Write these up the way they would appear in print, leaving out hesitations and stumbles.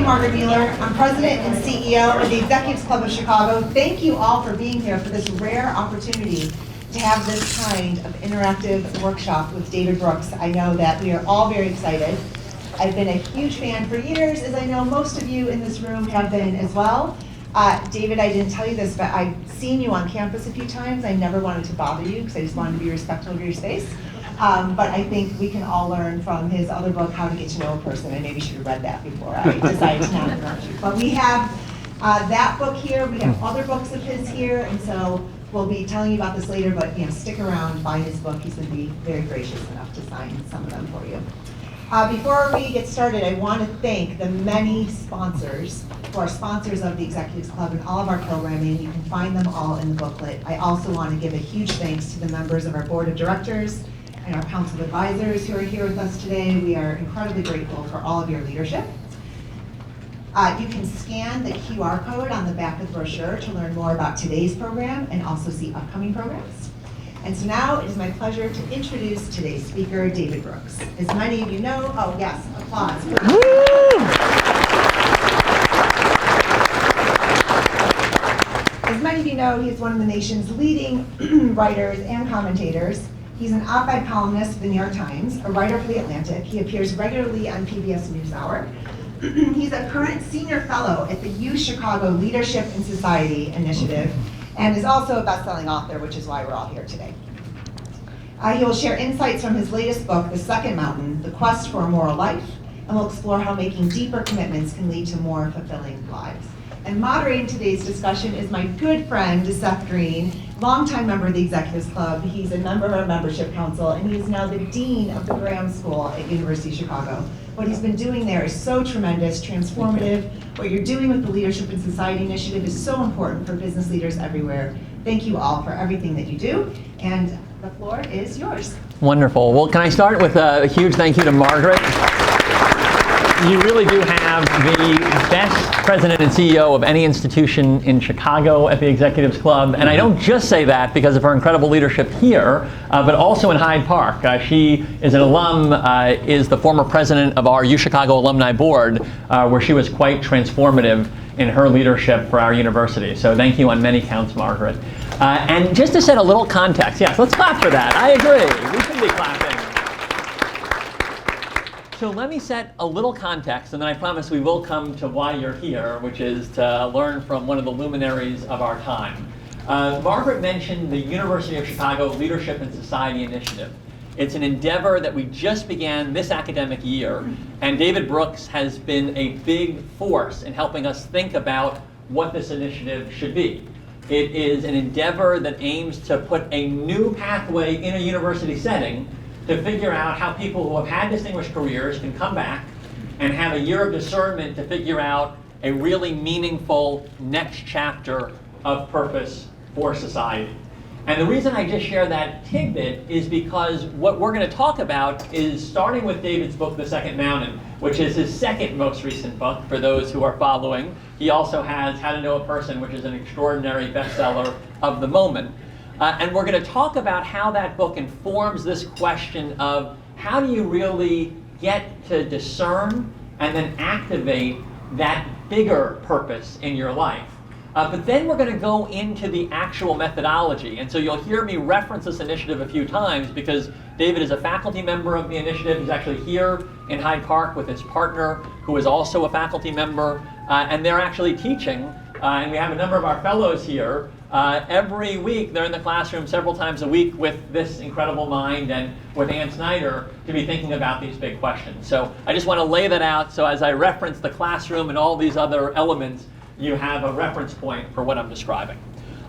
Margaret Mueller. I'm President and CEO of the Executives Club of Chicago. Thank you all for being here for this rare opportunity to have this kind of interactive workshop with David Brooks. I know that we are all very excited. I've been a huge fan for years, as I know most of you in this room have been as well. David, I didn't tell you this, but I've seen you on campus a few times. I never wanted to bother you because I just wanted to be respectful of your space. But I think we can all learn from his other book, How to Get to Know a Person. I maybe should have read that before I decided to not interrupt you. But we have that book here. We have other books of his here, and so we'll be telling you about this later. But stick around, buy his book. He's going to be very gracious enough to sign some of them for you. Before we get started, I want to thank the many sponsors who are sponsors of the Executives Club and all of our programming. You can find them all in the booklet. I also want to give a huge thanks to the members of our board of directors and our council of advisors who are here with us today. We are incredibly grateful for all of your leadership. You can scan the QR code on the back of the brochure to learn more about today's program and also see upcoming programs. And so now it is my pleasure to introduce today's speaker, David Brooks. As many of you know, oh yes, applause. As many of you know, he is one of the nation's leading writers and commentators. He's an op-ed columnist for the New York Times, a writer for The Atlantic. He appears regularly on PBS NewsHour. He's a current senior fellow at the U Chicago Leadership and Society Initiative, and is also a best-selling author, which is why we're all here today. He will share insights from his latest book, The Second Mountain, The Quest for a Moral Life, and will explore how making deeper commitments can lead to more fulfilling lives. And moderating today's discussion is my good friend, Seth Green, longtime member of the Executives Club. He's a member of our membership council, and he's now the dean of the Graham School at University of Chicago. What he's been doing there is so tremendous, transformative. What you're doing with the Leadership in Society Initiative is so important for business leaders everywhere. Thank you all for everything that you do, and the floor is yours. Wonderful. Well, can I start with a huge thank you to Margaret? You really do have the best president and CEO of any institution in Chicago at the Executives Club. And I don't just say that because of her incredible leadership here, but also in Hyde Park. She is an alum, is the former president of our U Chicago Alumni Board, where she was quite transformative in her leadership for our university. So thank you on many counts, Margaret. And just to set a little context, yes, let's clap for that. I agree. We should be clapping. So let me set a little context, and then I promise we will come to why you're here, which is to learn from one of the luminaries of our time. Margaret mentioned the University of Chicago Leadership and Society Initiative. It's an endeavor that we just began this academic year, and David Brooks has been a big force in helping us think about what this initiative should be. It is an endeavor that aims to put a new pathway in a university setting to figure out how people who have had distinguished careers can come back and have a year of discernment to figure out a really meaningful next chapter of purpose for society. And the reason I just share that tidbit is because what we're going to talk about is starting with David's book, The Second Mountain, which is his second most recent book for those who are following. He also has How to Know a Person, which is an extraordinary bestseller of the moment. And we're going to talk about how that book informs this question of how do you really get to discern and then activate that bigger purpose in your life. But then we're going to go into the actual methodology. And so you'll hear me reference this initiative a few times because David is a faculty member of the initiative. He's actually here in Hyde Park with his partner, who is also a faculty member. And they're actually teaching. And we have a number of our fellows here. Every week, they're in the classroom several times a week with this incredible mind and with Ann Snyder to be thinking about these big questions. So I just want to lay that out so as I reference the classroom and all these other elements, you have a reference point for what I'm describing.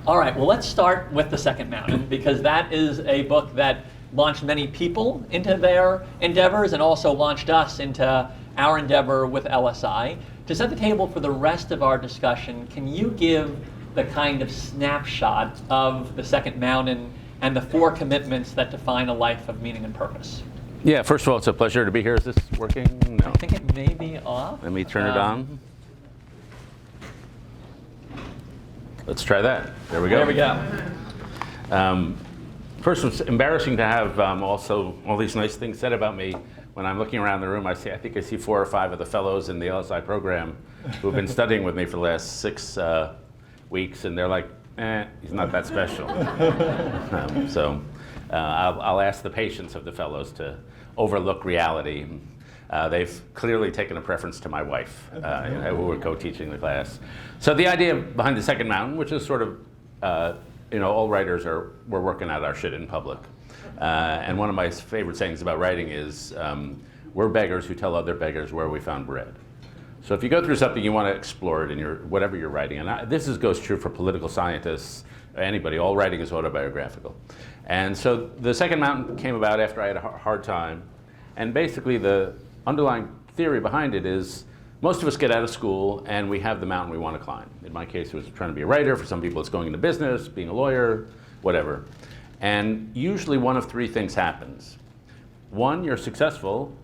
All right, well, let's start with The Second Mountain because that is a book that launched many people into their endeavors and also launched us into our endeavor with LSI. To set the table for the rest of our discussion, can you give the kind of snapshot of The Second Mountain and the 4 commitments that define a life of meaning and purpose? Yeah, first of all, it's a pleasure to be here. Is this working? No. I think it may be off. Let me turn it on. Let's try that. There we go. There we go. First, it's embarrassing to have also all these nice things said about me when I'm looking around the room, I think I see 4 or 5 of the fellows in the LSI program who've been studying with me for the last 6 weeks, and they're like, he's not that special. I'll ask the patience of the fellows to overlook reality. They've clearly taken a preference to my wife, who were co-teaching the class. So the idea behind the second mountain, which is sort of, all writers we're working out our shit in public. And one of my favorite sayings about writing is, we're beggars who tell other beggars where we found bread. So if you go through something, you want to explore it in whatever you're writing. And this goes true for political scientists, anybody. All writing is autobiographical. And so the second mountain came about after I had a hard time. And basically the underlying theory behind it is most of us get out of school and we have the mountain we want to climb. In my case, it was trying to be a writer. For some people, it's going into business, being a lawyer, whatever. And usually one of 3 things happens. 1, you're successful,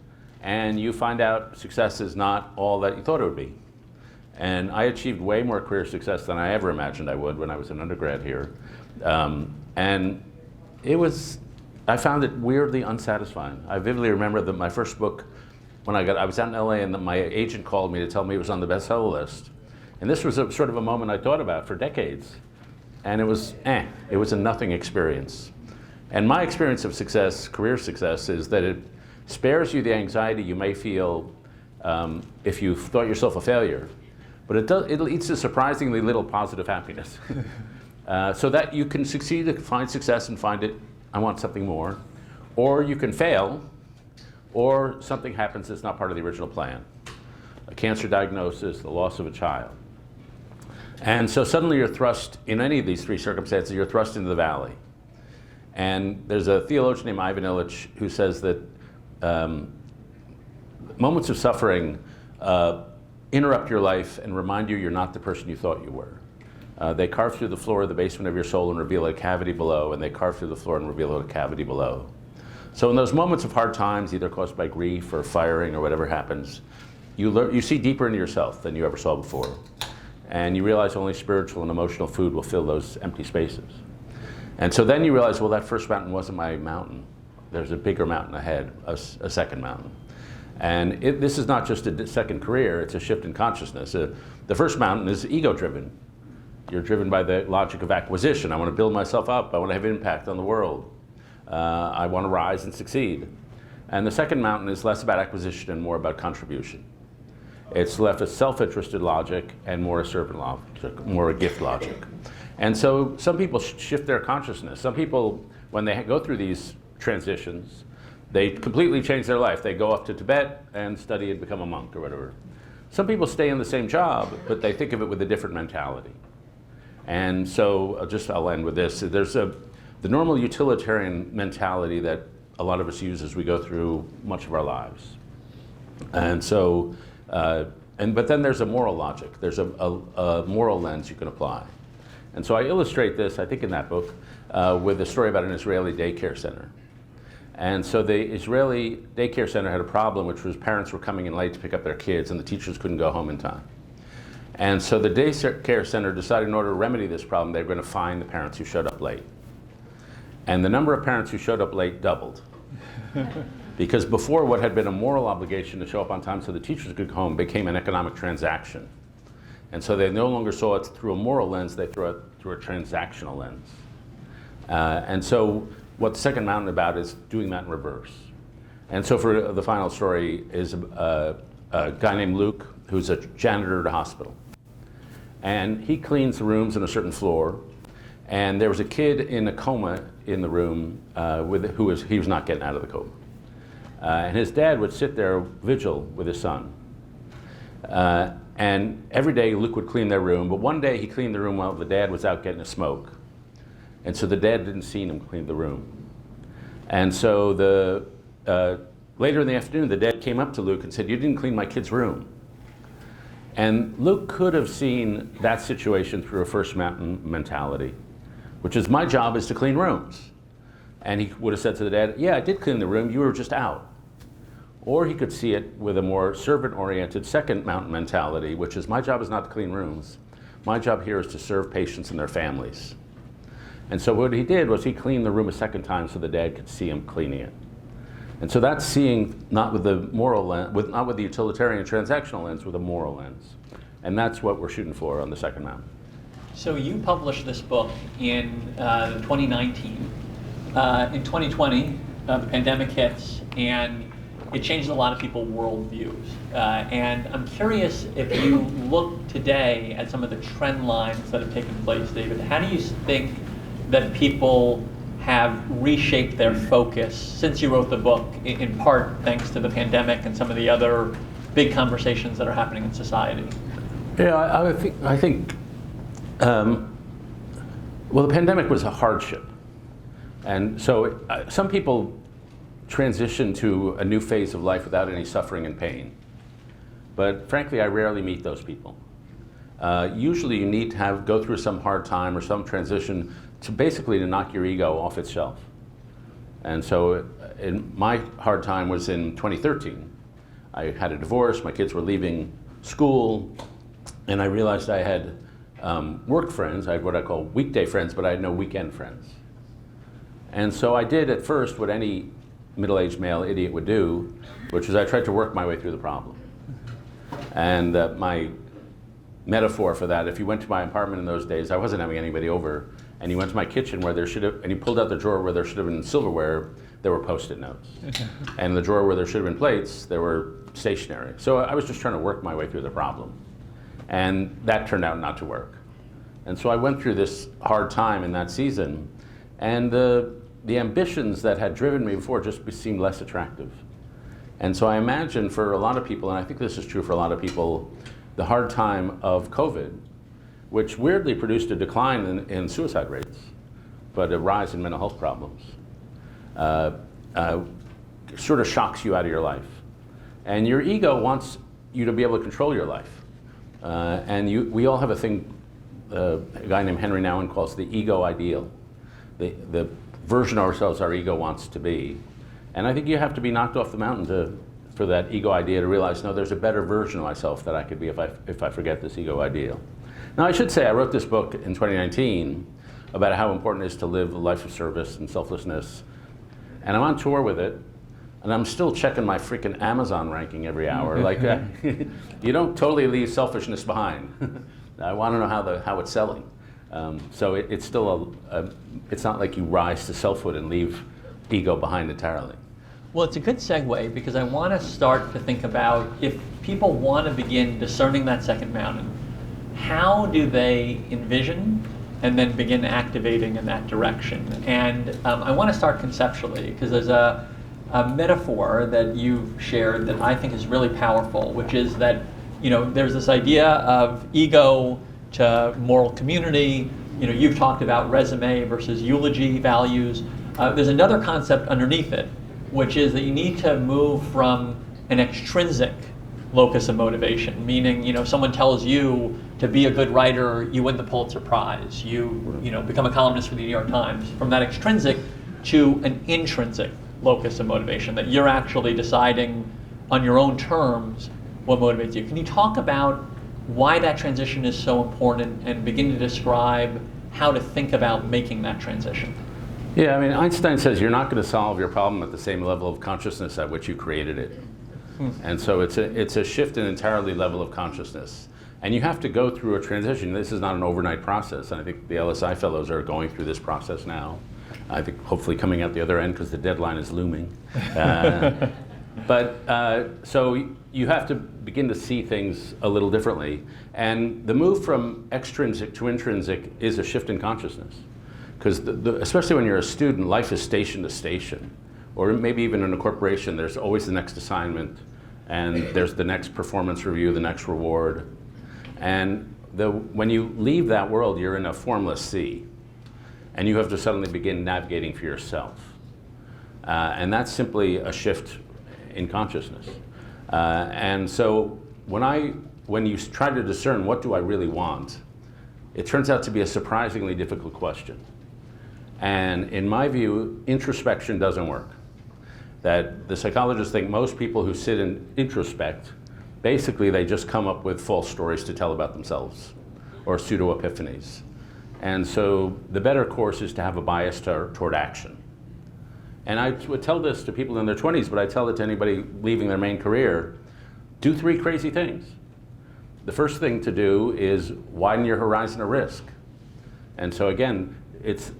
and you find out success is not all that you thought it would be. And I achieved way more career success than I ever imagined I would when I was an undergrad here. And I found it weirdly unsatisfying. I vividly remember that my first book, I was out in LA, and my agent called me to tell me it was on the bestseller list. And this was sort of a moment I thought about for decades. And it was a nothing experience. And my experience of success, career success, is that it spares you the anxiety you may feel if you thought yourself a failure. But it leads to surprisingly little positive happiness. So that you can succeed, find success and find it, I want something more. Or you can fail, or something happens that's not part of the original plan. A cancer diagnosis, the loss of a child. And so suddenly you're thrust, in any of these 3 circumstances, you're thrust into the valley. And there's a theologian named Ivan Illich who says that moments of suffering interrupt your life and remind you you're not the person you thought you were. They carve through the floor of the basement of your soul and reveal a cavity below, and they carve through the floor and reveal a cavity below. So in those moments of hard times, either caused by grief or firing or whatever happens, you see deeper into yourself than you ever saw before. And you realize only spiritual and emotional food will fill those empty spaces. And so then you realize, well, that first mountain wasn't my mountain. There's a bigger mountain ahead, a second mountain. And this is not just a second career, it's a shift in consciousness. The first mountain is ego-driven. You're driven by the logic of acquisition. I want to build myself up. I want to have impact on the world. I want to rise and succeed. And the second mountain is less about acquisition and more about contribution. It's left a self-interested logic and more a servant logic, more a gift logic. And so some people shift their consciousness. Some people, when they go through these transitions, they completely change their life. They go off to Tibet and study and become a monk or whatever. Some people stay in the same job, but they think of it with a different mentality. And so I'll end with this. There's the normal utilitarian mentality that a lot of us use as we go through much of our lives. And so, but then there's a moral logic. There's a moral lens you can apply. And so I illustrate this, I think in that book, with a story about an Israeli daycare center. And so the Israeli daycare center had a problem, which was parents were coming in late to pick up their kids and the teachers couldn't go home in time. And so the daycare center decided in order to remedy this problem, they were going to fine the parents who showed up late. And the number of parents who showed up late doubled. Because before, what had been a moral obligation to show up on time so the teachers could go home became an economic transaction. And so they no longer saw it through a moral lens, they threw it through a transactional lens. And so what the second mountain about is doing that in reverse. And so for the final story is a guy named Luke, who's a janitor at a hospital. And he cleans the rooms on a certain floor. And there was a kid in a coma in the room he was not getting out of the coma. And his dad would sit there vigil with his son. And every day Luke would clean their room, but one day he cleaned the room while the dad was out getting a smoke. And so the dad didn't see him clean the room. And so later in the afternoon, the dad came up to Luke and said, "You didn't clean my kid's room." And Luke could have seen that situation through a first mountain mentality, which is, my job is to clean rooms. And he would have said to the dad, "Yeah, I did clean the room, you were just out." Or he could see it with a more servant-oriented second mountain mentality, which is, my job is not to clean rooms. My job here is to serve patients and their families. And so what he did was he cleaned the room a second time so the dad could see him cleaning it. And so that's seeing not with the moral lens, not with the utilitarian transactional lens, with a moral lens. And that's what we're shooting for on the second mountain. So you published this book in 2019. In 2020, the pandemic hits, and it changed a lot of people's worldviews. And I'm curious, if you look today at some of the trend lines that have taken place, David, how do you think that people have reshaped their focus since you wrote the book, in part thanks to the pandemic and some of the other big conversations that are happening in society? Yeah, I think well, the pandemic was a hardship. And so some people transition to a new phase of life without any suffering and pain. But frankly, I rarely meet those people. Usually you need to go through some hard time or some transition to basically to knock your ego off its shelf. And so my hard time was in 2013. I had a divorce, my kids were leaving school, and I realized I had work friends. I had what I call weekday friends, but I had no weekend friends. And so I did at first what any middle-aged male idiot would do, which is I tried to work my way through the problem. And my metaphor for that, if you went to my apartment in those days, I wasn't having anybody over, and you went to my kitchen where there should have, and you pulled out the drawer where there should have been silverware, there were Post-it notes. And the drawer where there should have been plates, there were stationery. So I was just trying to work my way through the problem. And that turned out not to work. And so I went through this hard time in that season, and the ambitions that had driven me before just seemed less attractive. And so I imagine for a lot of people, and I think this is true for a lot of people, the hard time of COVID, which weirdly produced a decline in suicide rates, but a rise in mental health problems, sort of shocks you out of your life. And your ego wants you to be able to control your life. And we all have a thing, a guy named Henry Nouwen calls the ego ideal, the version of ourselves our ego wants to be. And I think you have to be knocked off the mountain for that ego idea to realize, no, there's a better version of myself that I could be if I forget this ego ideal. Now I should say I wrote this book in 2019 about how important it is to live a life of service and selflessness. And I'm on tour with it, and I'm still checking my freaking Amazon ranking every hour. Like, you don't totally leave selfishness behind. I want to know how it's selling. So it's still it's not like you rise to selfhood and leave ego behind entirely. Well, it's a good segue, because I want to start to think about, if people want to begin discerning that second mountain, how do they envision and then begin activating in that direction? And I want to start conceptually, because there's a metaphor that you've shared that I think is really powerful, which is that, there's this idea of ego to moral community. You've talked about resume versus eulogy values. There's another concept underneath it, which is that you need to move from an extrinsic locus of motivation, meaning, someone tells you to be a good writer, you win the Pulitzer Prize, you become a columnist for the New York Times, from that extrinsic to an intrinsic locus of motivation, that you're actually deciding on your own terms what motivates you. Can you talk about why that transition is so important, and begin to describe how to think about making that transition? Yeah, I mean, Einstein says you're not going to solve your problem at the same level of consciousness at which you created it. And so it's a shift in entirely level of consciousness. And you have to go through a transition. This is not an overnight process. And I think the LSI fellows are going through this process now. I think hopefully coming out the other end, because the deadline is looming. So you have to begin to see things a little differently. And the move from extrinsic to intrinsic is a shift in consciousness. Because especially when you're a student, life is station to station. Or maybe even in a corporation, there's always the next assignment, and there's the next performance review, the next reward. And when you leave that world, you're in a formless sea. And you have to suddenly begin navigating for yourself. And that's simply a shift in consciousness. And so when you try to discern what do I really want, it turns out to be a surprisingly difficult question. And in my view, introspection doesn't work. That the psychologists think most people who sit and introspect, basically they just come up with false stories to tell about themselves, or pseudo-epiphanies. And so the better course is to have a bias toward action. And I would tell this to people in their 20s, but I tell it to anybody leaving their main career. Do 3 crazy things. The first thing to do is widen your horizon of risk. And so again,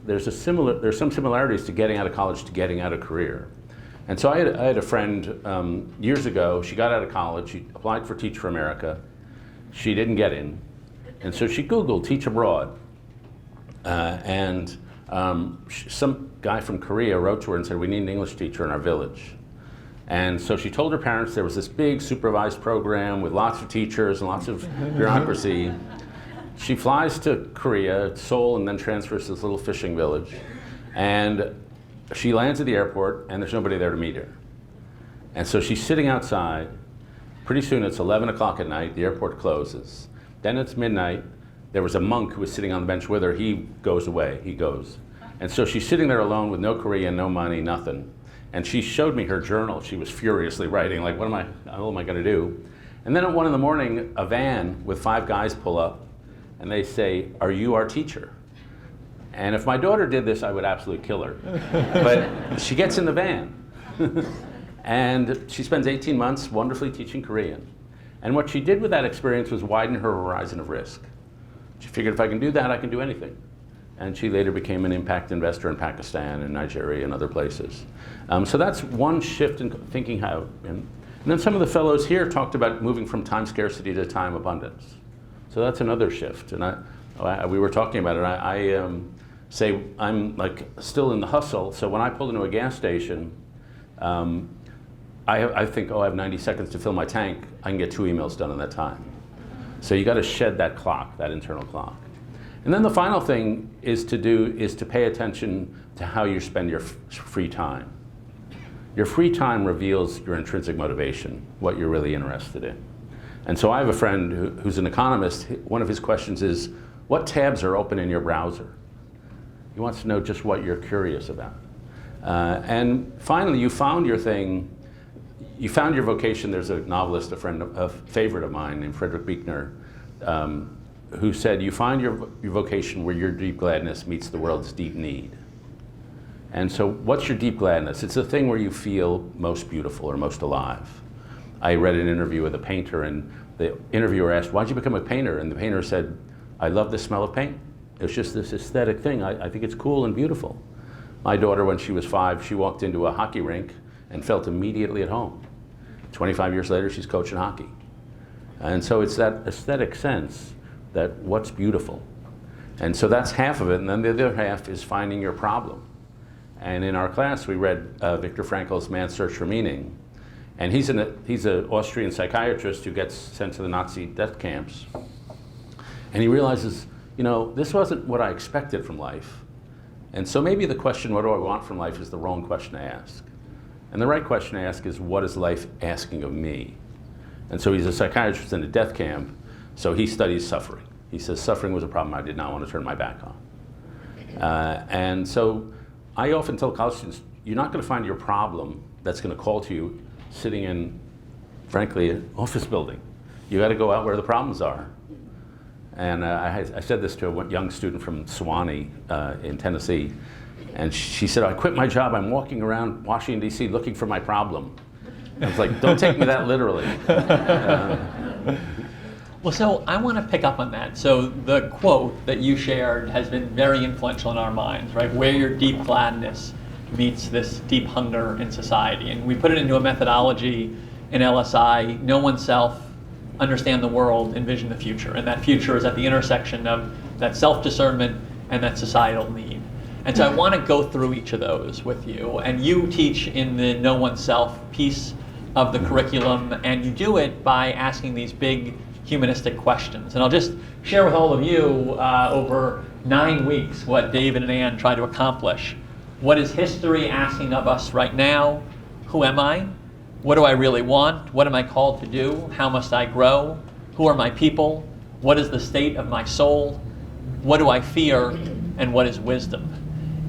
there's some similarities to getting out of college to getting out of career. And so I had a friend years ago. She got out of college. She applied for Teach for America. She didn't get in. And so she Googled Teach Abroad. Some guy from Korea wrote to her and said, we need an English teacher in our village. And so she told her parents there was this big supervised program with lots of teachers and lots of bureaucracy. She flies to Korea, Seoul, and then transfers to this little fishing village. And she lands at the airport, and there's nobody there to meet her. And so she's sitting outside. Pretty soon it's 11 o'clock at night, the airport closes. Then it's midnight. There was a monk who was sitting on the bench with her. He goes away, he goes. And so she's sitting there alone with no Korean, no money, nothing. And she showed me her journal. She was furiously writing, like, what am I gonna do? And then at 1 in the morning, a van with 5 guys pull up, and they say, are you our teacher? And if my daughter did this, I would absolutely kill her. But she gets in the van. And she spends 18 months wonderfully teaching Korean. And what she did with that experience was widen her horizon of risk. She figured if I can do that, I can do anything. And she later became an impact investor in Pakistan and Nigeria and other places. So that's one shift in thinking how. And then some of the fellows here talked about moving from time scarcity to time abundance. So that's another shift. And we were talking about it. I say I'm like still in the hustle. So when I pull into a gas station, I think, I have 90 seconds to fill my tank. I can get 2 emails done in that time. So you got to shed that clock, that internal clock. And then the final thing is to pay attention to how you spend your free time. Your free time reveals your intrinsic motivation, what you're really interested in. And so I have a friend who's an economist. One of his questions is, what tabs are open in your browser? He wants to know just what you're curious about. And finally, you found your thing. You found your vocation. There's a novelist, a favorite of mine named Frederick Buechner, who said, you find your vocation where your deep gladness meets the world's deep need. And so what's your deep gladness? It's the thing where you feel most beautiful or most alive. I read an interview with a painter, and the interviewer asked, why'd you become a painter? And the painter said, I love the smell of paint. It's just this aesthetic thing. I think it's cool and beautiful. My daughter, when she was 5, she walked into a hockey rink and felt immediately at home. 25 years later, she's coaching hockey. And so it's that aesthetic sense that what's beautiful. And so that's half of it, and then the other half is finding your problem. And in our class, we read Viktor Frankl's Man's Search for Meaning. And he's an Austrian psychiatrist who gets sent to the Nazi death camps. And he realizes, this wasn't what I expected from life. And so maybe the question, what do I want from life, is the wrong question to ask. And the right question to ask is, what is life asking of me? And so he's a psychiatrist in a death camp, so he studies suffering. He says, suffering was a problem I did not want to turn my back on. And so I often tell college students, you're not going to find your problem that's going to call to you sitting in, frankly, an office building. You got to go out where the problems are. And I said this to a young student from Sewanee in Tennessee. And she said, I quit my job. I'm walking around Washington, D.C. looking for my problem. I was like, don't take me that literally. Well, so I want to pick up on that. So the quote that you shared has been very influential in our minds, right? Where your deep gladness meets this deep hunger in society. And we put it into a methodology in LSI, know oneself, understand the world, envision the future. And that future is at the intersection of that self-discernment and that societal need. And so I want to go through each of those with you. And you teach in the Know Oneself piece of the curriculum, and you do it by asking these big humanistic questions. And I'll just share with all of you over 9 weeks what David and Ann try to accomplish. What is history asking of us right now? Who am I? What do I really want? What am I called to do? How must I grow? Who are my people? What is the state of my soul? What do I fear? And what is wisdom?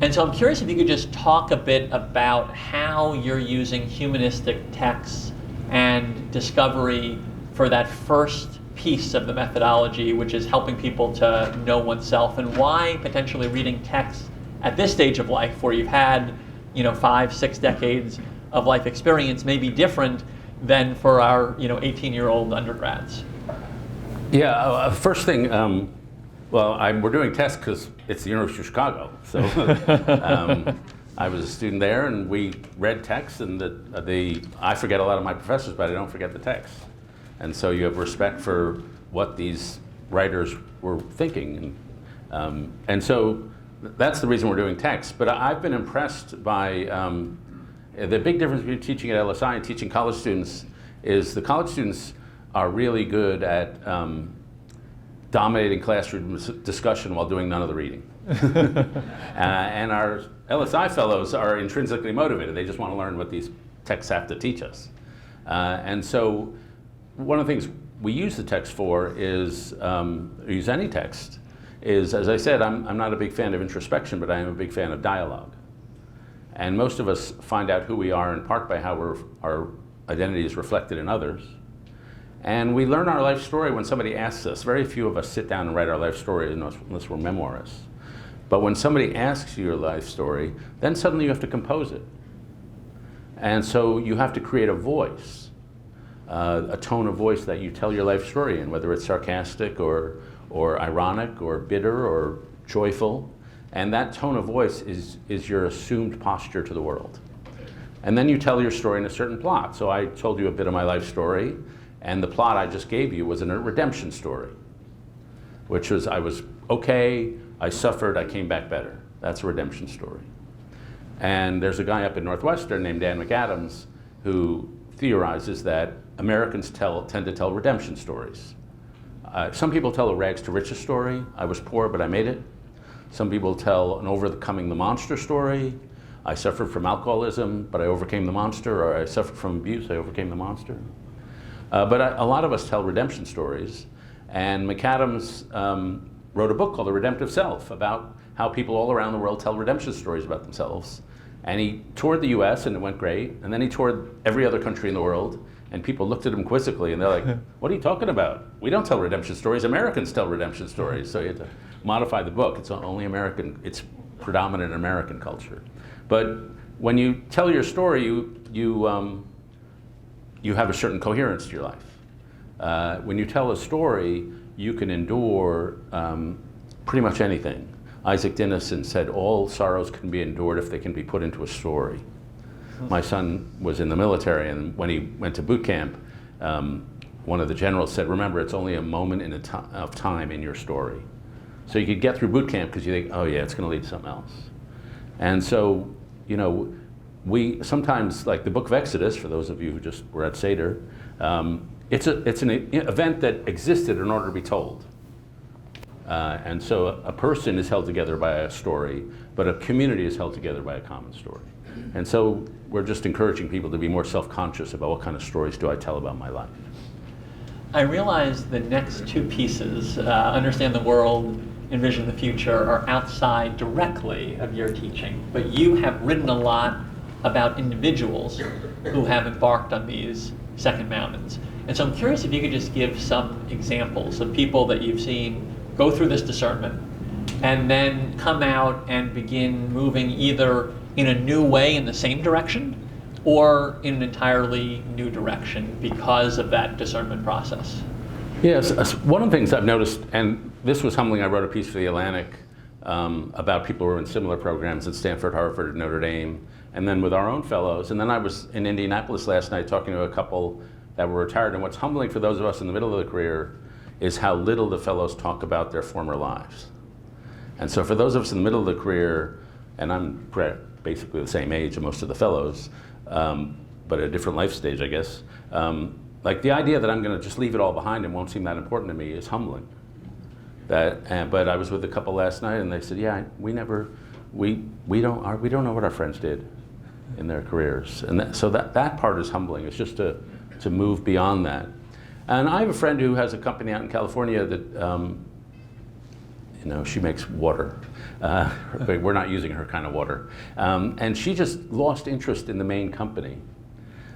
And so I'm curious if you could just talk a bit about how you're using humanistic texts and discovery for that first piece of the methodology, which is helping people to know oneself, and why potentially reading texts at this stage of life where you've had 5, 6 decades of life experience may be different than for our 18-year-old undergrads. Yeah, first thing, we're doing tests because it's the University of Chicago. So I was a student there, and we read texts, and I forget a lot of my professors, but I don't forget the texts. And so you have respect for what these writers were thinking. And so that's the reason we're doing texts. But I've been impressed by the big difference between teaching at LSI and teaching college students is the college students are really good at dominating classroom discussion while doing none of the reading. And our LSI fellows are intrinsically motivated. They just want to learn what these texts have to teach us. And so one of the things we use the text for is, use any text, is, as I said, I'm not a big fan of introspection, but I am a big fan of dialogue. And most of us find out who we are in part by how our identity is reflected in others. And we learn our life story when somebody asks us. Very few of us sit down and write our life story unless we're memoirists. But when somebody asks you your life story, then suddenly you have to compose it. And so you have to create a voice, a tone of voice that you tell your life story in, whether it's sarcastic or ironic or bitter or joyful. And that tone of voice is your assumed posture to the world. And then you tell your story in a certain plot. So I told you a bit of my life story, and the plot I just gave you was a redemption story, which was I was okay, I suffered, I came back better. That's a redemption story. And there's a guy up in Northwestern named Dan McAdams who theorizes that Americans tend to tell redemption stories. Some people tell a rags to riches story. I was poor, but I made it. Some people tell an overcoming the monster story. I suffered from alcoholism, but I overcame the monster, or I suffered from abuse, I overcame the monster. But a lot of us tell redemption stories, and McAdams wrote a book called The Redemptive Self about how people all around the world tell redemption stories about themselves. And he toured the US, and it went great, and then he toured every other country in the world, and people looked at him quizzically, and they're like, what are you talking about? We don't tell redemption stories, Americans tell redemption stories. So you have to modify the book. It's only American, it's predominant American culture. But when you tell your story, you have a certain coherence to your life. When you tell a story, you can endure pretty much anything. Isaac Dinesen said, all sorrows can be endured if they can be put into a story. My son was in the military, and when he went to boot camp, one of the generals said, remember, it's only a moment of time in your story. So you could get through boot camp because you think, oh yeah, it's going to lead to something else. And so, we sometimes, like the book of Exodus, for those of you who just were at Seder, it's an event that existed in order to be told. And so a person is held together by a story, but a community is held together by a common story. And so we're just encouraging people to be more self-conscious about what kind of stories do I tell about my life. I realize the next two pieces, understand the world, envision the future, are outside directly of your teaching, but you have written a lot about individuals who have embarked on these second mountains. And so I'm curious if you could just give some examples of people that you've seen go through this discernment and then come out and begin moving either in a new way in the same direction or in an entirely new direction because of that discernment process. Yes, one of the things I've noticed, and this was humbling, I wrote a piece for The Atlantic about people who were in similar programs at Stanford, Harvard, Notre Dame, and then with our own fellows. And then I was in Indianapolis last night talking to a couple that were retired, and what's humbling for those of us in the middle of the career is how little the fellows talk about their former lives. And so for those of us in the middle of the career, and I'm basically the same age as most of the fellows, but at a different life stage, I guess, like the idea that I'm going to just leave it all behind and won't seem that important to me is humbling. But I was with a couple last night, and they said, "Yeah, we don't know what our friends did in their careers," and so that part is humbling. It's just to move beyond that. And I have a friend who has a company out in California that she makes water. But we're not using her kind of water, and she just lost interest in the main company.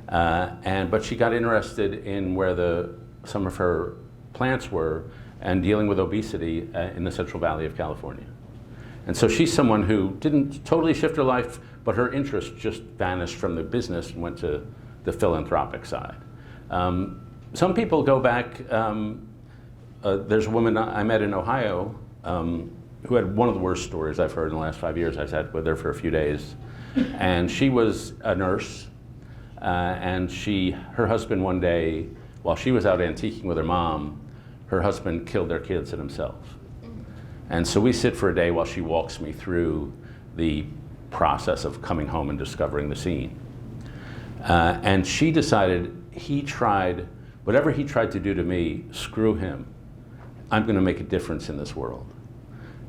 But she got interested in where some of her plants were and dealing with obesity in the Central Valley of California. And so she's someone who didn't totally shift her life, but her interest just vanished from the business and went to the philanthropic side. Some people go back. There's a woman I met in Ohio who had one of the worst stories I've heard in the last 5 years. I sat with her for a few days. And she was a nurse. And her husband one day, while she was out antiquing with her mom, her husband killed their kids and himself. And so we sit for a day while she walks me through the process of coming home and discovering the scene. And she decided whatever he tried to do to me, screw him. I'm going to make a difference in this world.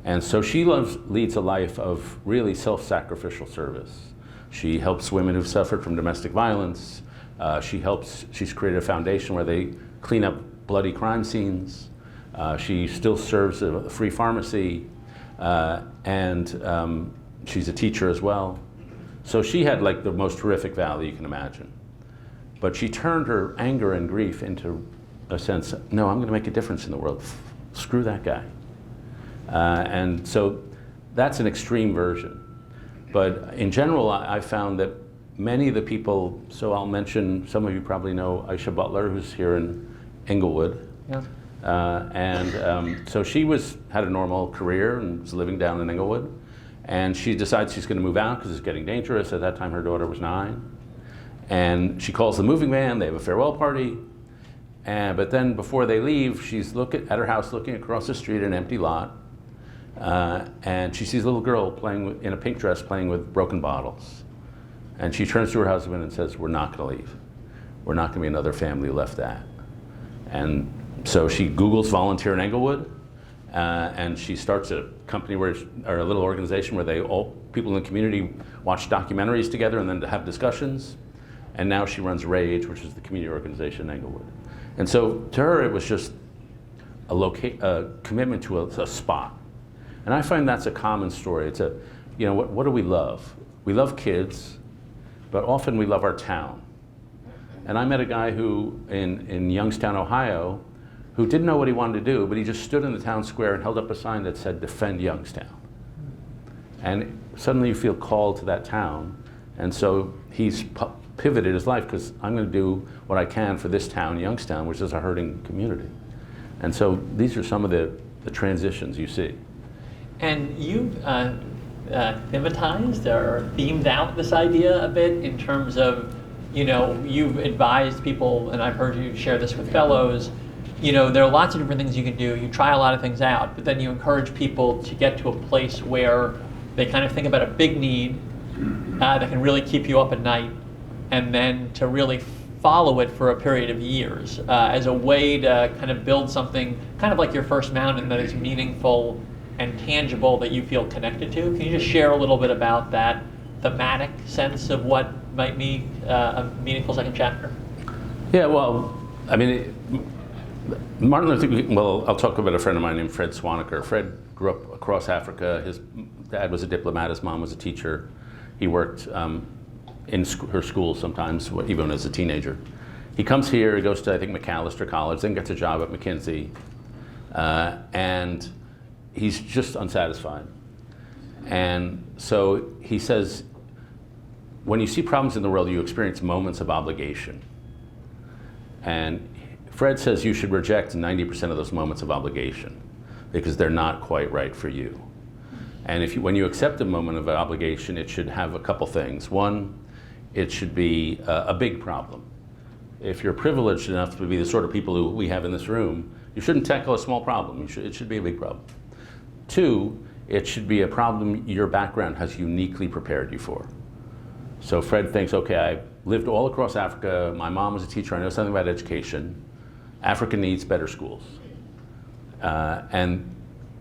And so she leads a life of really self-sacrificial service. She helps women who've suffered from domestic violence. She's created a foundation where they clean up bloody crime scenes. She still serves a free pharmacy, and she's a teacher as well. So she had like the most horrific valley you can imagine. But she turned her anger and grief into a sense, no, I'm going to make a difference in the world. Screw that guy. And so that's an extreme version. But in general, I found that many of the people, so I'll mention, some of you probably know Aisha Butler, who's here in Englewood. Yeah. So she had a normal career and was living down in Englewood. And she decides she's going to move out because it's getting dangerous. At that time, her daughter was 9. And she calls the moving van. They have a farewell party. But then before they leave, she's at her house looking across the street at an empty lot. And she sees a little girl in a pink dress playing with broken bottles. And she turns to her husband and says, we're not going to leave. We're not going to be another family left at. And so she Googles volunteer in Englewood. And she starts a company or a little organization where people in the community watch documentaries together and then to have discussions. And now she runs RAGE, which is the community organization in Englewood. And so to her, it was just a commitment to a spot. And I find that's a common story. It's what do we love? We love kids, but often we love our town. And I met a guy who, in Youngstown, Ohio, who didn't know what he wanted to do, but he just stood in the town square and held up a sign that said, defend Youngstown. And suddenly you feel called to that town. And so he's pivoted his life because I'm going to do what I can for this town, Youngstown, which is a hurting community. And so these are some of the transitions you see. And you've thematized or themed out this idea a bit in terms of, you've advised people, and I've heard you share this with fellows, there are lots of different things you can do. You try a lot of things out, but then you encourage people to get to a place where they kind of think about a big need that can really keep you up at night, and then to really follow it for a period of years as a way to kind of build something kind of like your first mountain that is meaningful and tangible that you feel connected to. Can you just share a little bit about that thematic sense of what might be a meaningful second chapter? Yeah, well, I mean, Martin Luther King, I'll talk about a friend of mine named Fred Swaniker. Fred grew up across Africa. His dad was a diplomat, his mom was a teacher. He worked in her school sometimes, even as a teenager. He comes here, he goes to, I think, McAllister College, then gets a job at McKinsey, and he's just unsatisfied. And so he says, when you see problems in the world, you experience moments of obligation. And Fred says you should reject 90% of those moments of obligation because they're not quite right for you. And when you accept a moment of obligation, it should have a couple things. One, it should be a big problem. If you're privileged enough to be the sort of people who we have in this room, you shouldn't tackle a small problem. It should be a big problem. Two, it should be a problem your background has uniquely prepared you for. So Fred thinks, okay, I lived all across Africa. My mom was a teacher. I know something about education. Africa needs better schools. And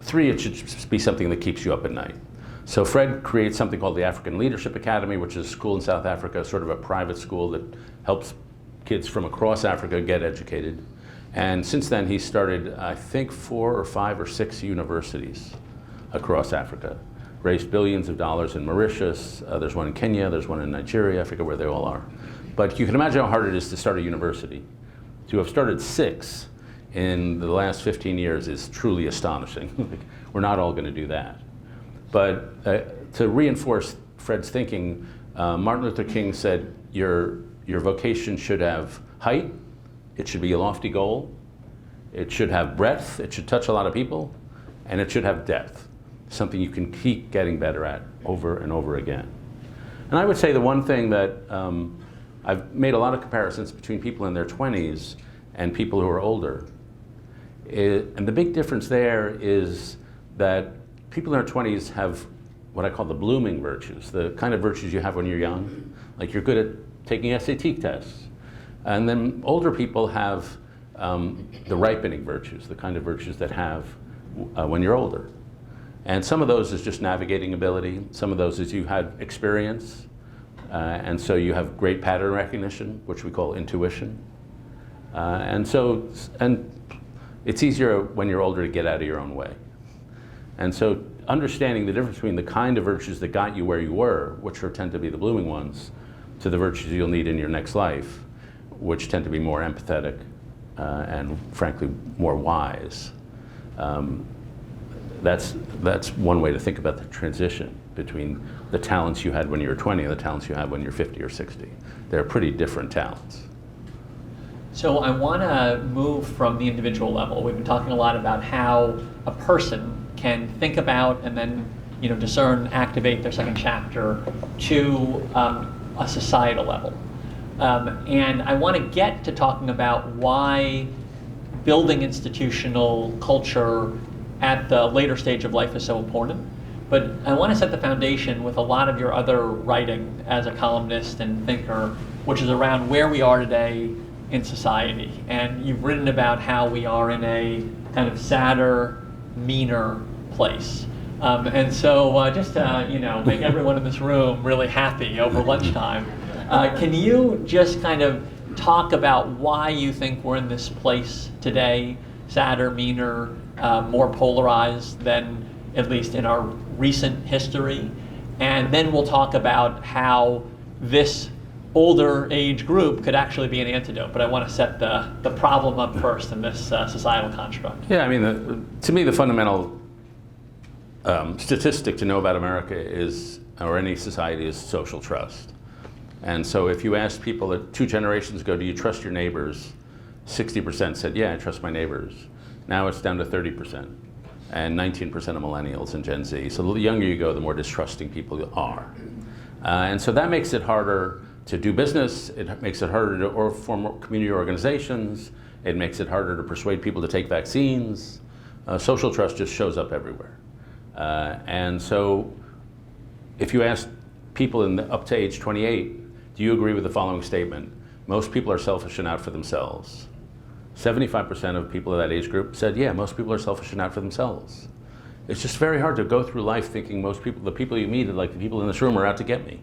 three, it should be something that keeps you up at night. So Fred creates something called the African Leadership Academy, which is a school in South Africa, sort of a private school that helps kids from across Africa get educated. And since then, he started, I think, 4 or 5 or 6 universities across Africa. Raised billions of dollars in Mauritius. There's one in Kenya, there's one in Nigeria, I forget where they all are. But you can imagine how hard it is to start a university. To have started 6 in the last 15 years is truly astonishing. We're not all going to do that. But to reinforce Fred's thinking, Martin Luther King said your vocation should have height, it should be a lofty goal, it should have breadth, it should touch a lot of people, and it should have depth, something you can keep getting better at over and over again. And I would say the one thing that I've made a lot of comparisons between people in their 20s and people who are older. And the big difference there is that people in their 20s have what I call the blooming virtues, the kind of virtues you have when you're young. Like you're good at taking SAT tests. And then older people have the ripening virtues, the kind of virtues that have when you're older. And some of those is just navigating ability. Some of those is you had experience. And so you have great pattern recognition, which we call intuition. And it's easier when you're older to get out of your own way. And so understanding the difference between the kind of virtues that got you where you were, which tend to be the blooming ones, to the virtues you'll need in your next life, which tend to be more empathetic and frankly more wise. That's one way to think about the transition between the talents you had when you were 20 and the talents you have when you're 50 or 60. They're pretty different talents. So I want to move from the individual level. We've been talking a lot about how a person can think about and then, discern, activate their second chapter to a societal level. And I want to get to talking about why building institutional culture at the later stage of life is so important. But I want to set the foundation with a lot of your other writing as a columnist and thinker, which is around where we are today in society. And you've written about how we are in a kind of sadder, meaner place. And so just to make everyone in this room really happy over lunchtime, can you just kind of talk about why you think we're in this place today, sadder, meaner, more polarized than at least in our recent history? And then we'll talk about how this older age group could actually be an antidote. But I want to set the problem up first in this societal construct. Yeah, I mean, to me, the fundamental statistic to know about America is, or any society, is social trust. And so if you asked people that 2 generations ago, do you trust your neighbors? 60% said, yeah, I trust my neighbors. Now it's down to 30%. And 19% of millennials and Gen Z. So the younger you go, the more distrusting people are. And so that makes it harder to do business. It makes it harder to form community organizations. It makes it harder to persuade people to take vaccines. Social trust just shows up everywhere. And so if you ask people up to age 28, do you agree with the following statement? Most people are selfish and out for themselves. 75% of people of that age group said, yeah, most people are selfish and out for themselves. It's just very hard to go through life thinking the people you meet, like the people in this room, are out to get me.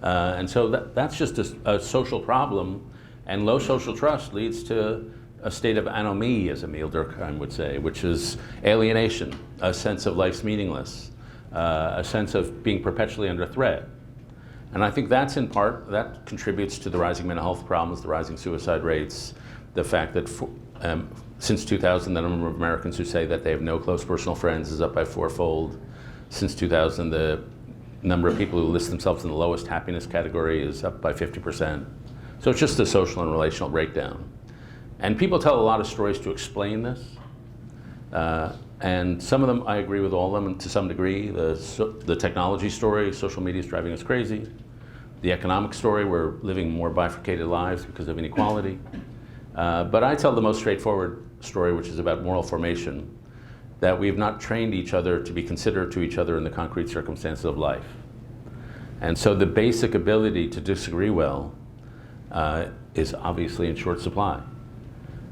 And so that's just a social problem, and low social trust leads to a state of anomie, as Emile Durkheim would say, which is alienation, a sense of life's meaningless, a sense of being perpetually under threat. And I think that contributes to the rising mental health problems, the rising suicide rates, the fact that since 2000, the number of Americans who say that they have no close personal friends is up by 4-fold. Since 2000, the number of people who list themselves in the lowest happiness category is up by 50%. So it's just a social and relational breakdown. And people tell a lot of stories to explain this. And some of them, I agree with all of them to some degree. The technology story, social media is driving us crazy. The economic story, we're living more bifurcated lives because of inequality. But I tell the most straightforward story, which is about moral formation, that we've not trained each other to be considerate to each other in the concrete circumstances of life. And so the basic ability to disagree well is obviously in short supply.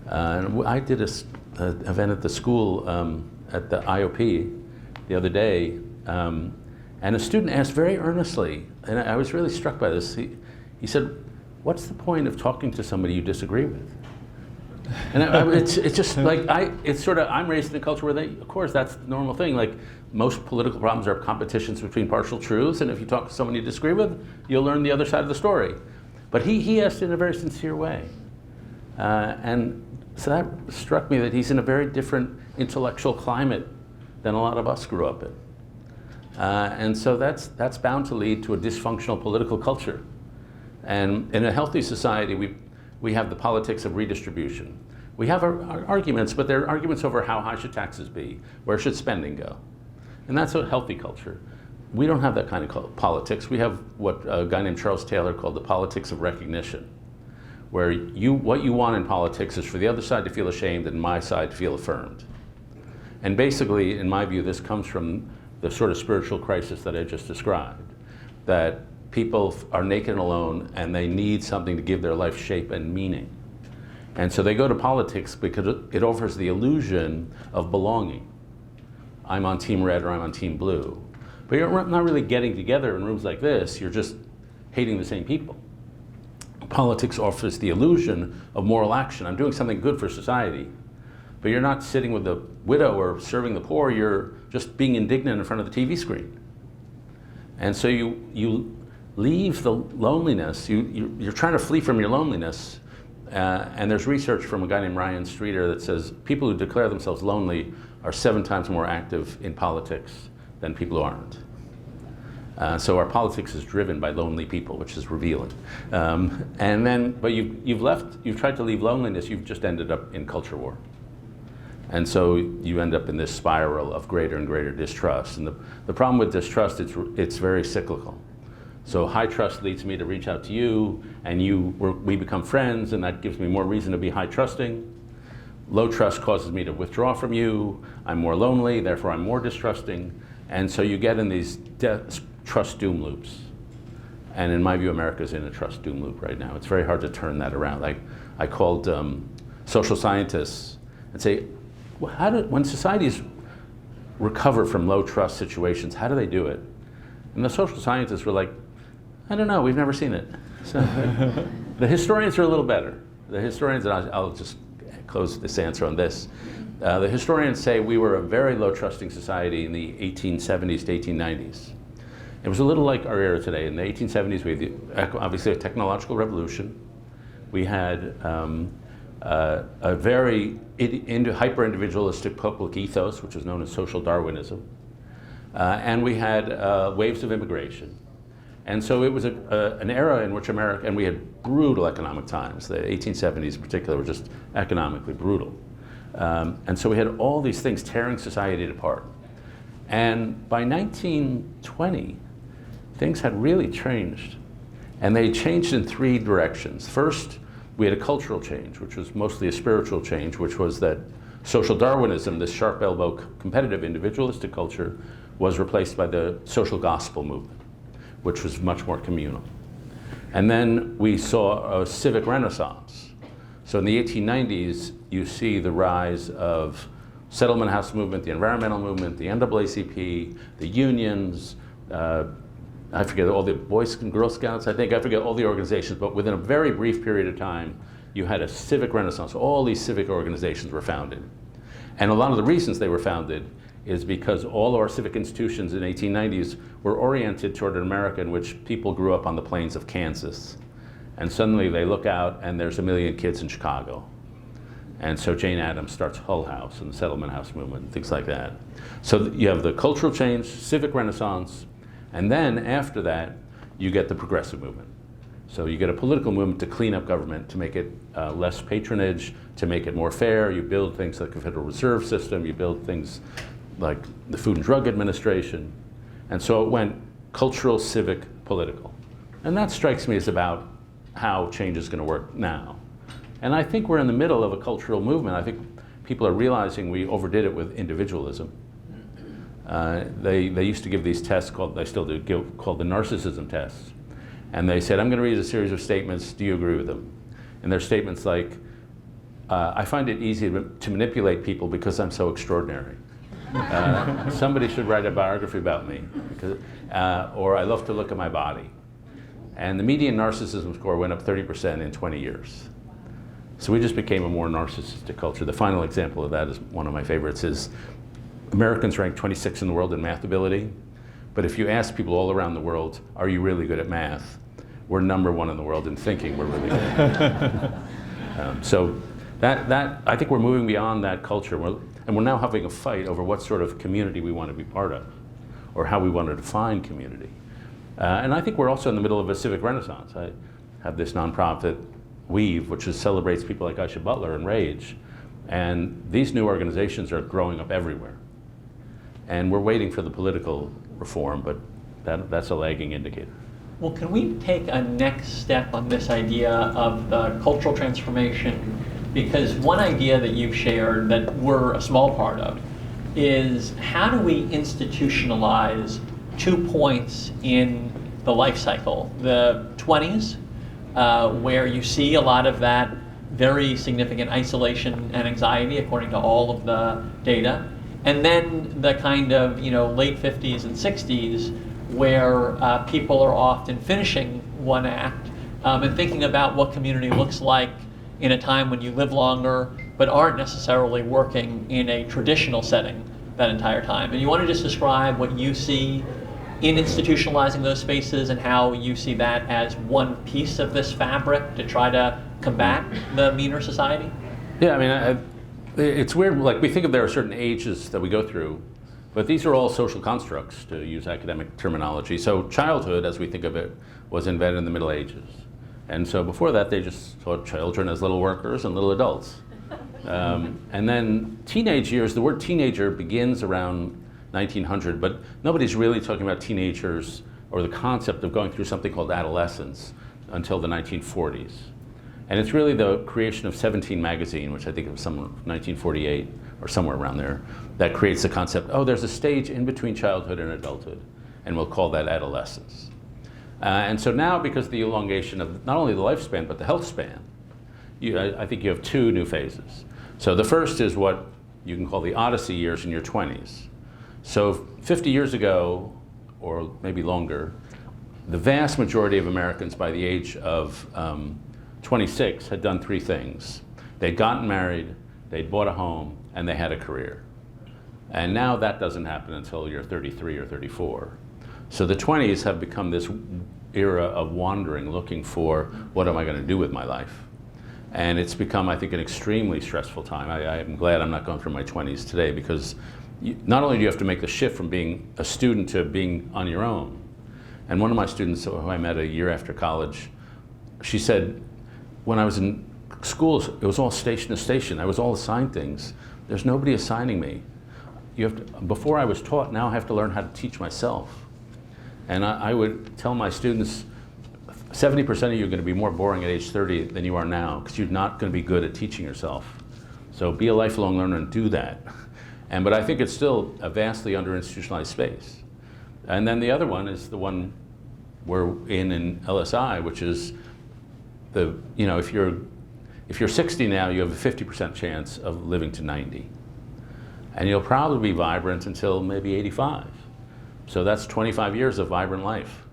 And I did an event at the school, at the IOP the other day, and a student asked very earnestly, and I was really struck by this, he said, what's the point of talking to somebody you disagree with? And it's just like, I'm raised in a culture where of course, that's the normal thing. Like, most political problems are competitions between partial truths, and if you talk to someone you disagree with, you'll learn the other side of the story. But he asked in a very sincere way. And so that struck me that he's in a very different intellectual climate than a lot of us grew up in. And so that's bound to lead to a dysfunctional political culture. And in a healthy society, we have the politics of redistribution. We have our arguments, but they're arguments over how high should taxes be, where should spending go. And that's a healthy culture. We don't have that kind of politics. We have what a guy named Charles Taylor called the politics of recognition, where what you want in politics is for the other side to feel ashamed and my side to feel affirmed. And basically, in my view, this comes from the sort of spiritual crisis that I just described, that people are naked and alone and they need something to give their life shape and meaning. And so they go to politics because it offers the illusion of belonging. I'm on team red or I'm on team blue. But you're not really getting together in rooms like this, you're just hating the same people. Politics offers the illusion of moral action. I'm doing something good for society. But you're not sitting with the widow or serving the poor, you're just being indignant in front of the TV screen. And so you leave the loneliness, you're trying to flee from your loneliness. And there's research from a guy named Ryan Streeter that says people who declare themselves lonely are 7 times more active in politics than people who aren't. So our politics is driven by lonely people, which is revealing. But you've tried to leave loneliness, you've just ended up in culture war. And so you end up in this spiral of greater and greater distrust. And the problem with distrust, it's very cyclical. So high trust leads me to reach out to you, and we become friends, and that gives me more reason to be high trusting. Low trust causes me to withdraw from you. I'm more lonely, therefore I'm more distrusting. And so you get in these trust doom loops. And in my view, America's in a trust doom loop right now. It's very hard to turn that around. Like I called social scientists and say, when societies recover from low trust situations, how do they do it? And the social scientists were like, I don't know, we've never seen it. So the historians are a little better. The historians, and I'll just close this answer on this. The historians say we were a very low trusting society in the 1870s to 1890s. It was a little like our era today. In the 1870s, we had obviously a technological revolution. We had a very hyper-individualistic public ethos, which was known as social Darwinism. And we had waves of immigration. And so it was an era in which America, and we had brutal economic times. The 1870s in particular were just economically brutal. And so we had all these things tearing society apart. And by 1920, things had really changed. And they changed in 3 directions. First, we had a cultural change, which was mostly a spiritual change, which was that social Darwinism, this sharp elbow, competitive, individualistic culture, was replaced by the social gospel movement, which was much more communal. And then we saw a civic renaissance. So in the 1890s, you see the rise of settlement house movement, the environmental movement, the NAACP, the unions, I forget all the Boy Scouts and Girl Scouts, I forget all the organizations, but within a very brief period of time, you had a civic renaissance. All these civic organizations were founded. And a lot of the reasons they were founded is because all our civic institutions in the 1890s were oriented toward an America in which people grew up on the plains of Kansas. And suddenly they look out and there's 1 million kids in Chicago. And so Jane Addams starts Hull House and the settlement house movement and things like that. So you have the cultural change, civic renaissance, and then after that, you get the progressive movement. So you get a political movement to clean up government, to make it less patronage, to make it more fair. You build things like the Federal Reserve System, you build things like the Food and Drug Administration. And so it went cultural, civic, political. And that strikes me as about how change is going to work now. And I think we're in the middle of a cultural movement. I think people are realizing we overdid it with individualism. They used to give these tests called the narcissism tests. And they said, I'm going to read a series of statements, do you agree with them? And they're statements like, I find it easy to manipulate people because I'm so extraordinary. Somebody should write a biography about me, or I love to look at my body. And the median narcissism score went up 30% in 20 years. So we just became a more narcissistic culture. The final example of that is one of my favorites is Americans rank 26 in the world in math ability. But if you ask people all around the world, are you really good at math? We're #1 in the world in thinking we're really good. So I think we're moving beyond that culture. And we're now having a fight over what sort of community we want to be part of. or how we want to define community. And I think we're also in the middle of a civic renaissance. I have this nonprofit, Weave, which celebrates people like Aisha Butler and Rage. And these new organizations are growing up everywhere. And we're waiting for the political reform, but that's a lagging indicator. Well, can we take a next step on this idea of the cultural transformation? Because one idea that you've shared that we're a small part of is how do we institutionalize 2 points in the life cycle? The 20s, where you see a lot of that very significant isolation and anxiety according to all of the data, and then the kind of late 50s and 60s where people are often finishing one act and thinking about what community looks like in a time when you live longer but aren't necessarily working in a traditional setting that entire time. And you want to just describe what you see in institutionalizing those spaces and how you see that as one piece of this fabric to try to combat the meaner society? Yeah, I mean, it's weird, like we think of there are certain ages that we go through, but these are all social constructs, to use academic terminology. So childhood, as we think of it, was invented in the Middle Ages. And so before that, they just saw children as little workers and little adults. And then teenage years, the word teenager begins around 1900, but nobody's really talking about teenagers or the concept of going through something called adolescence until the 1940s. And it's really the creation of 17 magazine, which I think was some 1948 or somewhere around there, that creates the concept, oh, there's a stage in between childhood and adulthood, and we'll call that adolescence. And so now, because of the elongation of not only the lifespan, but the health span, I think you have 2 new phases. So the first is what you can call the Odyssey years in your 20s. So 50 years ago, or maybe longer, the vast majority of Americans by the age of 26 had done 3 things. They'd gotten married, they'd bought a home, and they had a career. And now that doesn't happen until you're 33 or 34. So the 20s have become this era of wandering, looking for what am I going to do with my life. And it's become, I think, an extremely stressful time. I'm glad I'm not going through my 20s today, because not only do you have to make the shift from being a student to being on your own. And one of my students who I met a year after college, she said, when I was in school, it was all station to station. I was all assigned things. There's nobody assigning me. Before I was taught, now I have to learn how to teach myself. And I would tell my students, 70% of you are going to be more boring at age 30 than you are now, because you're not going to be good at teaching yourself. So be a lifelong learner and do that. But I think it's still a vastly under-institutionalized space. And then the other one is the one we're in LSI, which is if you're 60 now, you have a 50% chance of living to 90. And you'll probably be vibrant until maybe 85. So that's 25 years of vibrant life.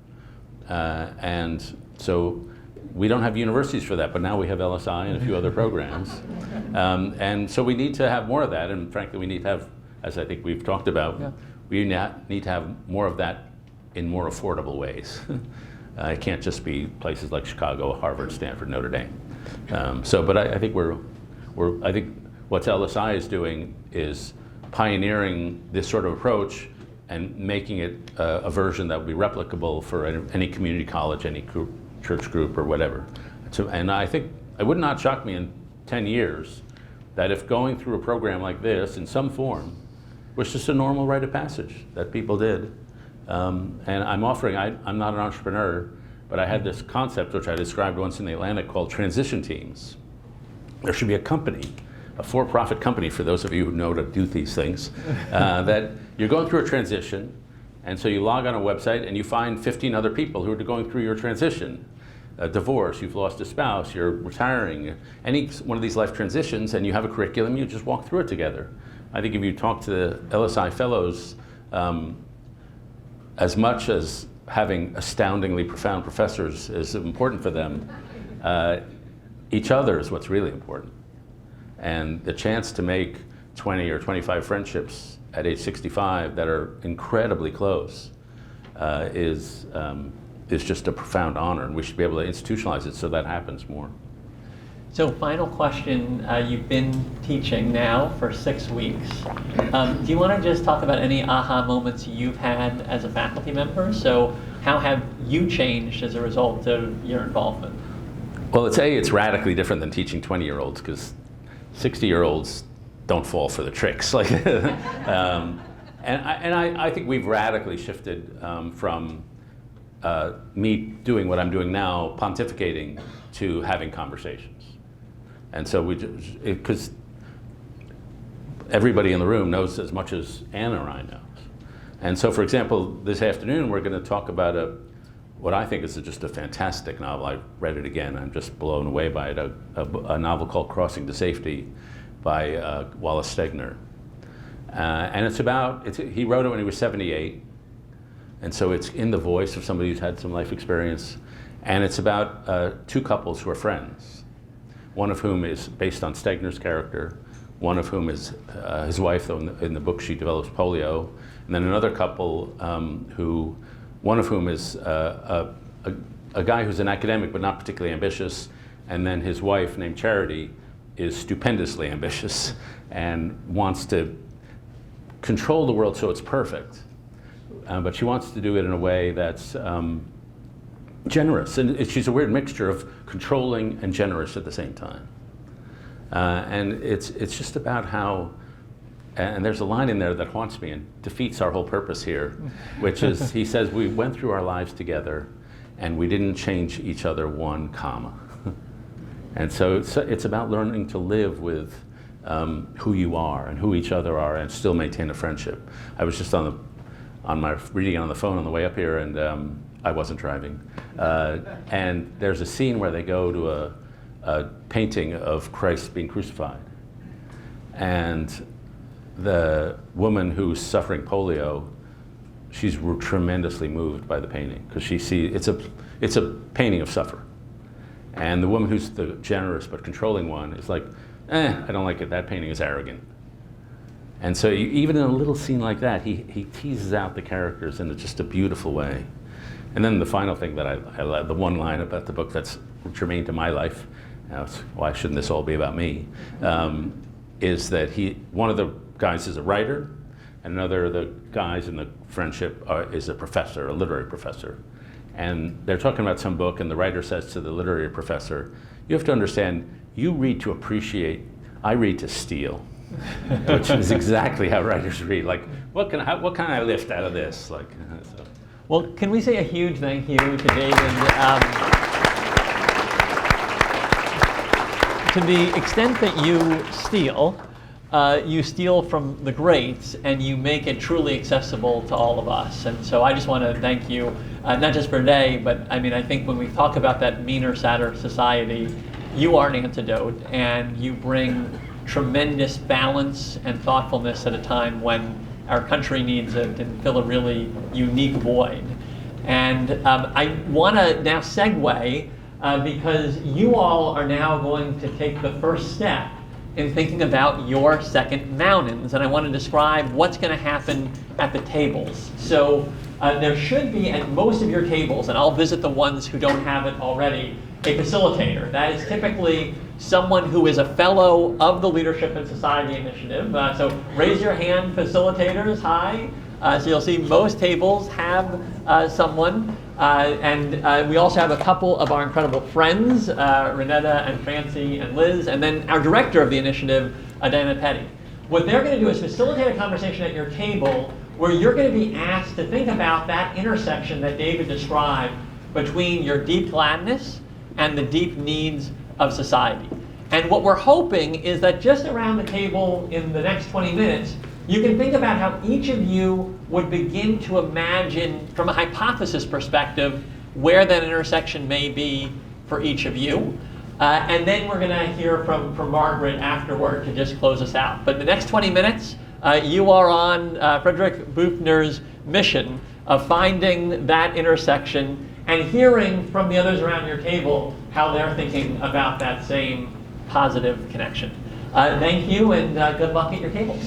And so we don't have universities for that, but now we have LSI and a few other programs. And so we need to have more of that, and frankly, we need to have, as I think we've talked about, we need to have more of that in more affordable ways. It can't just be places like Chicago, Harvard, Stanford, Notre Dame. But I think I think what LSI is doing is pioneering this sort of approach and making it a version that would be replicable for any community college, any church group, or whatever. And I think it would not shock me in 10 years that if going through a program like this in some form was just a normal rite of passage that people did. And I'm not an entrepreneur, but I had this concept which I described once in the Atlantic called transition teams. There should be a company, a for-profit company, for those of you who know to do these things, that you're going through a transition, and so you log on a website and you find 15 other people who are going through your transition. A divorce, you've lost a spouse, you're retiring, any one of these life transitions, and you have a curriculum, you just walk through it together. I think if you talk to the LSI fellows, as much as having astoundingly profound professors is important for them, each other is what's really important. And the chance to make 20 or 25 friendships at age 65 that are incredibly close is just a profound honor, and we should be able to institutionalize it so that happens more. So final question, you've been teaching now for 6 weeks. Do you want to just talk about any aha moments you've had as a faculty member? So how have you changed as a result of your involvement? Well, it's radically different than teaching 20-year-olds, because 60-year-olds don't fall for the tricks. Like, and I think we've radically shifted from me doing what I'm doing now, pontificating, to having conversations. And so because everybody in the room knows as much as Anna or I knows. And so, for example, this afternoon we're going to talk about what I think is just a fantastic novel. I read it again. I'm just blown away by it. A novel called Crossing to Safety by Wallace Stegner. And it's about, he wrote it when he was 78. And so it's in the voice of somebody who's had some life experience. And it's about two couples who are friends, one of whom is based on Stegner's character, one of whom is his wife, though in the book she develops polio, and then another couple one of whom is a guy who's an academic but not particularly ambitious, and then his wife, named Charity, is stupendously ambitious and wants to control the world so it's perfect. But she wants to do it in a way that's generous, and she's a weird mixture of controlling and generous at the same time. And it's just about how, and there's a line in there that haunts me and defeats our whole purpose here, which is, he says, we went through our lives together and we didn't change each other one comma. And so it's about learning to live with who you are and who each other are and still maintain a friendship. I was just reading it on the phone on the way up here, and I wasn't driving. And there's a scene where they go to a painting of Christ being crucified. And the woman who's suffering polio, she's tremendously moved by the painting, because she sees it's a painting of suffer. And the woman who's the generous but controlling one is like, I don't like it, that painting is arrogant. And so even in a little scene like that, he teases out the characters in just a beautiful way. And then the final thing that I love, the one line about the book that's germane to my life, why shouldn't this all be about me, is that one of the guys is a writer, and another of the guys in the friendship is a professor, a literary professor. And they're talking about some book, and the writer says to the literary professor, you have to understand, you read to appreciate, I read to steal. Which is exactly how writers read. Like, what can I lift out of this? Like, so. Well, can we say a huge thank you to David? To the extent that you steal from the greats and you make it truly accessible to all of us. And so I just want to thank you, not just for today, but I mean, I think when we talk about that meaner, sadder society, you are an antidote, and you bring tremendous balance and thoughtfulness at a time when our country needs it and fill a really unique void. And I want to now segue because you all are now going to take the first step in thinking about your second mountains, and I want to describe what's going to happen at the tables. So there should be at most of your tables, and I'll visit the ones who don't have it already, a facilitator. That is typically someone who is a fellow of the Leadership in Society Initiative. So raise your hand, facilitators, hi. So you'll see most tables have someone. And we also have a couple of our incredible friends, Renetta and Francie and Liz, and then our director of the initiative, Diana Petty. What they're going to do is facilitate a conversation at your table where you're going to be asked to think about that intersection that David described between your deep gladness and the deep needs of society. And what we're hoping is that just around the table in the next 20 minutes, you can think about how each of you would begin to imagine, from a hypothesis perspective, where that intersection may be for each of you. And then we're going to hear from Margaret afterward to just close us out. But the next 20 minutes, you are on Frederick Buchner's mission of finding that intersection and hearing from the others around your table how they're thinking about that same positive connection. Thank you, and good luck at your tables.